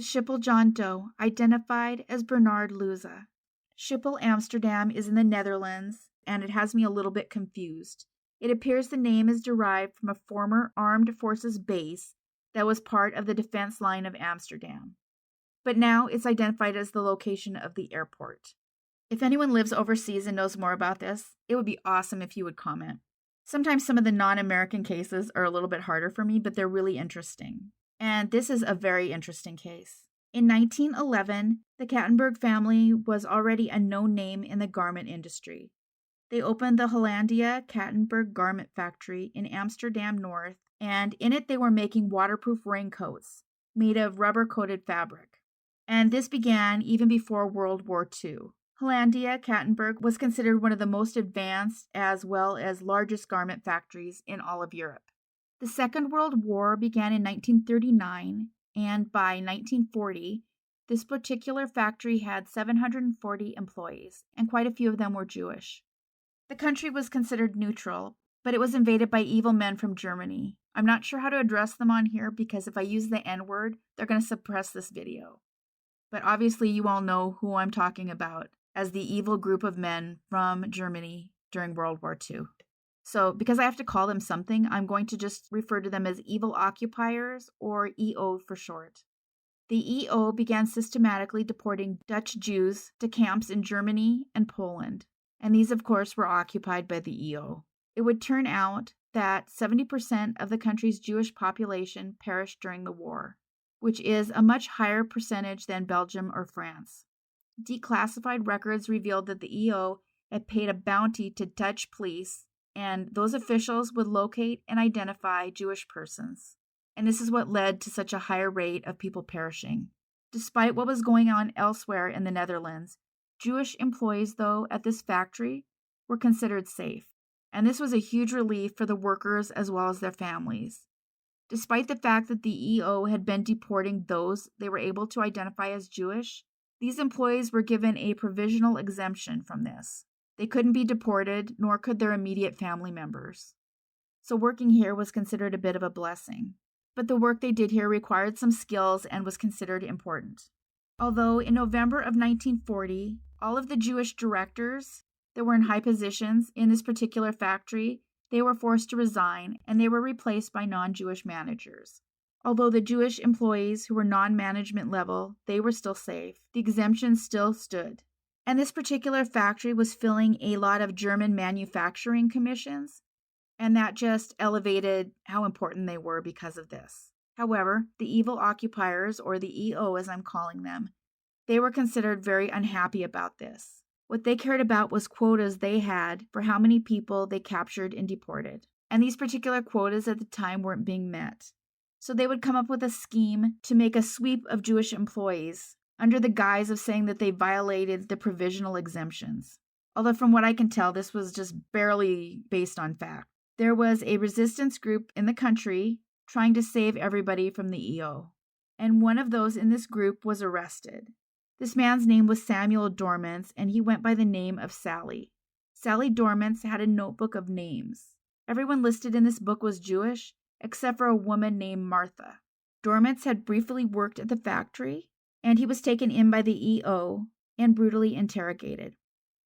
Schiphol John Doe, identified as Bernard Luza. Schiphol, Amsterdam is in the Netherlands, and it has me a little bit confused. It appears the name is derived from a former armed forces base that was part of the defense line of Amsterdam. But now it's identified as the location of the airport. If anyone lives overseas and knows more about this, it would be awesome if you would comment. Sometimes some of the non-American cases are a little bit harder for me, but they're really interesting. And this is a very interesting case. In 1911, the Kattenberg family was already a known name in the garment industry. They opened the Hollandia Kattenberg Garment Factory in Amsterdam North, and in it they were making waterproof raincoats made of rubber-coated fabric. And this began even before World War II. Hollandia Kattenberg was considered one of the most advanced as well as largest garment factories in all of Europe. The Second World War began in 1939, and by 1940, this particular factory had 740 employees, and quite a few of them were Jewish. The country was considered neutral, but it was invaded by evil men from Germany. I'm not sure how to address them on here because if I use the N-word, they're going to suppress this video. But obviously you all know who I'm talking about as the evil group of men from Germany during World War II. So because I have to call them something, I'm going to just refer to them as evil occupiers, or EO for short. The EO began systematically deporting Dutch Jews to camps in Germany and Poland, and these of course were occupied by the EO. It would turn out that 70% of the country's Jewish population perished during the war, which is a much higher percentage than Belgium or France. Declassified records revealed that the EO had paid a bounty to Dutch police, and those officials would locate and identify Jewish persons. And this is what led to such a higher rate of people perishing. Despite what was going on elsewhere in the Netherlands, Jewish employees, though, at this factory were considered safe. And this was a huge relief for the workers as well as their families. Despite the fact that the EO had been deporting those they were able to identify as Jewish, these employees were given a provisional exemption from this. They couldn't be deported, nor could their immediate family members. So working here was considered a bit of a blessing. But the work they did here required some skills and was considered important. Although in November of 1940, all of the Jewish directors that were in high positions in this particular factory, they were forced to resign and they were replaced by non-Jewish managers. Although the Jewish employees who were non-management level, they were still safe. The exemption still stood. And this particular factory was filling a lot of German manufacturing commissions, and that just elevated how important they were because of this. However, the evil occupiers, or the EO as I'm calling them, they were considered very unhappy about this. What they cared about was quotas they had for how many people they captured and deported. And these particular quotas at the time weren't being met. So they would come up with a scheme to make a sweep of Jewish employees under the guise of saying that they violated the provisional exemptions. Although from what I can tell, this was just barely based on fact. There was a resistance group in the country trying to save everybody from the EO. And one of those in this group was arrested. This man's name was Samuel Dormans, and he went by the name of Sally. Sally Dormans had a notebook of names. Everyone listed in this book was Jewish, except for a woman named Martha. Dormans had briefly worked at the factory, and he was taken in by the EO and brutally interrogated.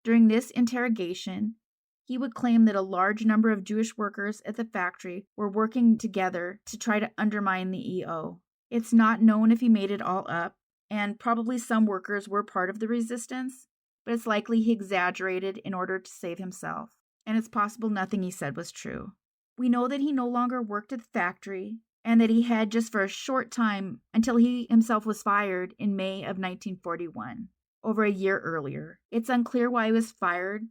During this interrogation, he would claim that a large number of Jewish workers at the factory were working together to try to undermine the EO. It's not known if he made it all up, and probably some workers were part of the resistance, but it's likely he exaggerated in order to save himself, and it's possible nothing he said was true. We know that he no longer worked at the factory, and that he had just for a short time until he himself was fired in May of 1941, over a year earlier. It's unclear why he was fired,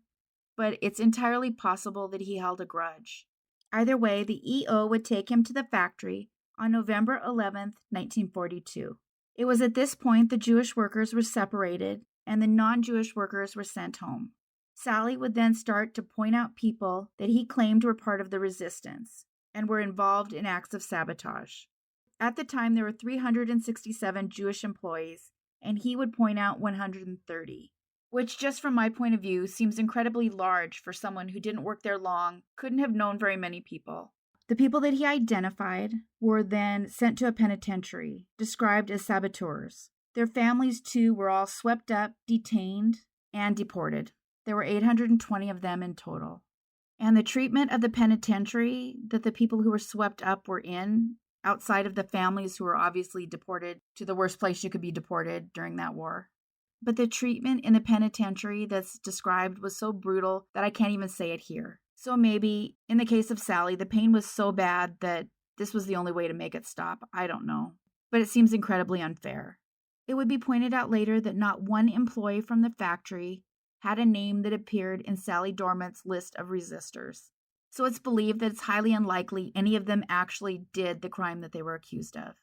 but it's entirely possible that he held a grudge. Either way, the EO would take him to the factory on November 11th, 1942. It was at this point the Jewish workers were separated and the non-Jewish workers were sent home. Sally would then start to point out people that he claimed were part of the resistance and were involved in acts of sabotage. At the time, there were 367 Jewish employees, and he would point out 130, which just from my point of view seems incredibly large for someone who didn't work there long, couldn't have known very many people. The people that he identified were then sent to a penitentiary, described as saboteurs. Their families, too, were all swept up, detained, and deported. There were 820 of them in total. And the treatment of the penitentiary that the people who were swept up were in, outside of the families who were obviously deported to the worst place you could be deported during that war. But the treatment in the penitentiary that's described was so brutal that I can't even say it here. So maybe, in the case of Sally, the pain was so bad that this was the only way to make it stop. I don't know. But it seems incredibly unfair. It would be pointed out later that not one employee from the factory had a name that appeared in Sally Dormant's list of resistors. So it's believed that it's highly unlikely any of them actually did the crime that they were accused of.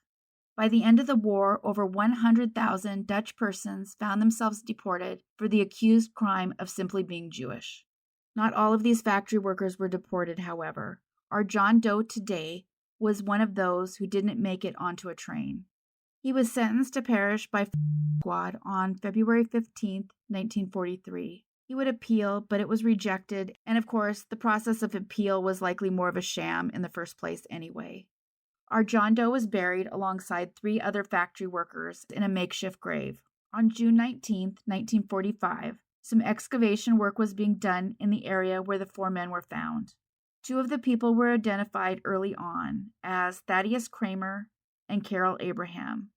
By the end of the war, over 100,000 Dutch persons found themselves deported for the accused crime of simply being Jewish. Not all of these factory workers were deported, however. Our John Doe today was one of those who didn't make it onto a train. He was sentenced to perish by squad on February 15, 1943. He would appeal, but it was rejected, and of course, the process of appeal was likely more of a sham in the first place anyway. Our John Doe was buried alongside 3 other factory workers in a makeshift grave. On June 19, 1945, some excavation work was being done in the area where the 4 men were found. 2 of the people were identified early on as Thaddeus Kramer and Carol Abraham.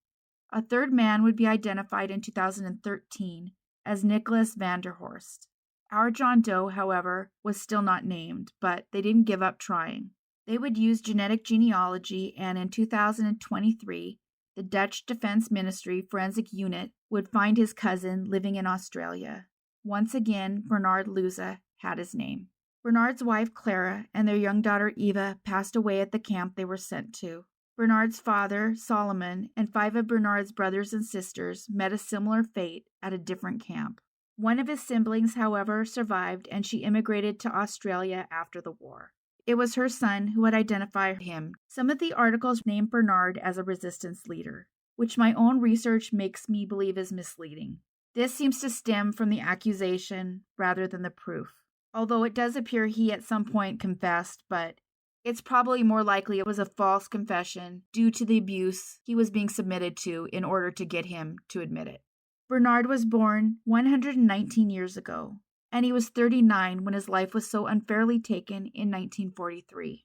A 3rd man would be identified in 2013 as Nicholas Vanderhorst. Our John Doe, however, was still not named, but they didn't give up trying. They would use genetic genealogy, and in 2023, the Dutch Defense Ministry Forensic Unit would find his cousin living in Australia. Once again, Bernard Luza had his name. Bernard's wife, Clara, and their young daughter, Eva, passed away at the camp they were sent to. Bernard's father, Solomon, and 5 of Bernard's brothers and sisters met a similar fate at a different camp. One of his siblings, however, survived, and she immigrated to Australia after the war. It was her son who had identified him. Some of the articles named Bernard as a resistance leader, which my own research makes me believe is misleading. This seems to stem from the accusation rather than the proof. Although it does appear he at some point confessed, but it's probably more likely it was a false confession due to the abuse he was being submitted to in order to get him to admit it. Bernard was born 119 years ago, and he was 39 when his life was so unfairly taken in 1943.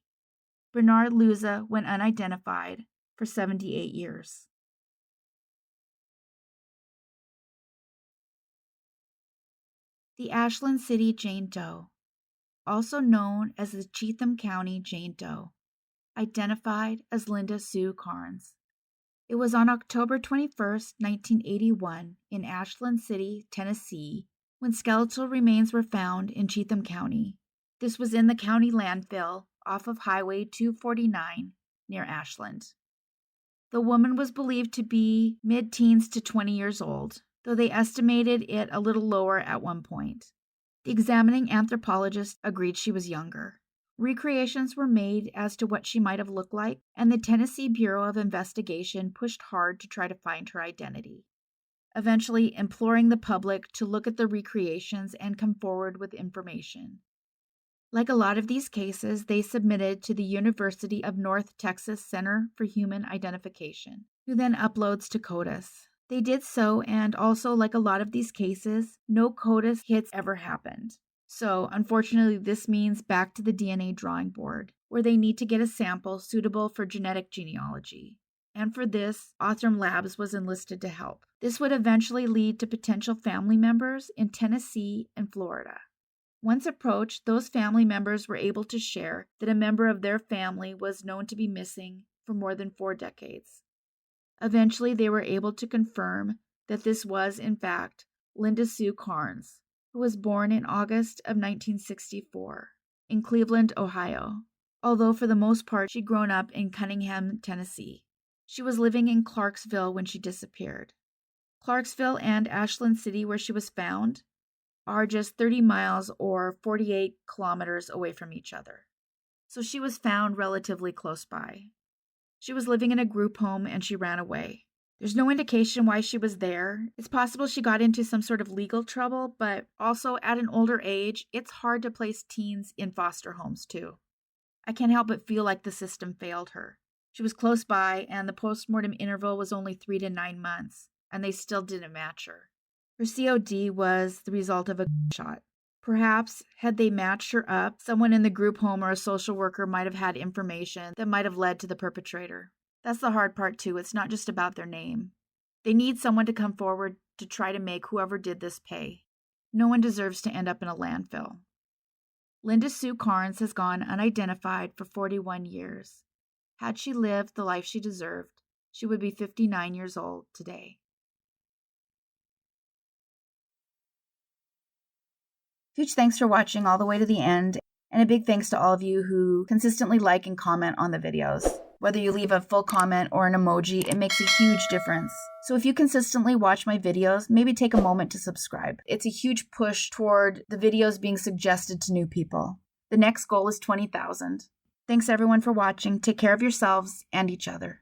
Bernard Luza went unidentified for 78 years. The Ashland City Jane Doe, also known as the Cheatham County Jane Doe, identified as Linda Sue Karnes. It was on October 21, 1981, in Ashland City, Tennessee, when skeletal remains were found in Cheatham County. This was in the county landfill off of Highway 249 near Ashland. The woman was believed to be mid-teens to 20 years old, though they estimated it a little lower at one point. The examining anthropologist agreed she was younger. Recreations were made as to what she might have looked like, and the Tennessee Bureau of Investigation pushed hard to try to find her identity, eventually imploring the public to look at the recreations and come forward with information. Like a lot of these cases, they submitted to the University of North Texas Center for Human Identification, who then uploads to CODIS. They did so, and also, like a lot of these cases, no CODIS hits ever happened. So, unfortunately, this means back to the DNA drawing board, where they need to get a sample suitable for genetic genealogy. And for this, Othram Labs was enlisted to help. This would eventually lead to potential family members in Tennessee and Florida. Once approached, those family members were able to share that a member of their family was known to be missing for more than 4 decades. Eventually, they were able to confirm that this was, in fact, Linda Sue Karnes, who was born in August of 1964 in Cleveland, Ohio, although for the most part she'd grown up in Cunningham, Tennessee. She was living in Clarksville when she disappeared. Clarksville and Ashland City, where she was found, are just 30 miles or 48 kilometers away from each other. So she was found relatively close by. She was living in a group home and she ran away. There's no indication why she was there. It's possible she got into some sort of legal trouble, but also at an older age, it's hard to place teens in foster homes too. I can't help but feel like the system failed her. She was close by, and the postmortem interval was only 3 to 9 months, and they still didn't match her. Her COD was the result of a shot. Perhaps, had they matched her up, someone in the group home or a social worker might have had information that might have led to the perpetrator. That's the hard part, too. It's not just about their name. They need someone to come forward to try to make whoever did this pay. No one deserves to end up in a landfill. Linda Sue Karnes has gone unidentified for 41 years. Had she lived the life she deserved, she would be 59 years old today. Huge thanks for watching all the way to the end, and a big thanks to all of you who consistently like and comment on the videos. Whether you leave a full comment or an emoji, it makes a huge difference. So if you consistently watch my videos, maybe take a moment to subscribe. It's a huge push toward the videos being suggested to new people. The next goal is 20,000. Thanks everyone for watching. Take care of yourselves and each other.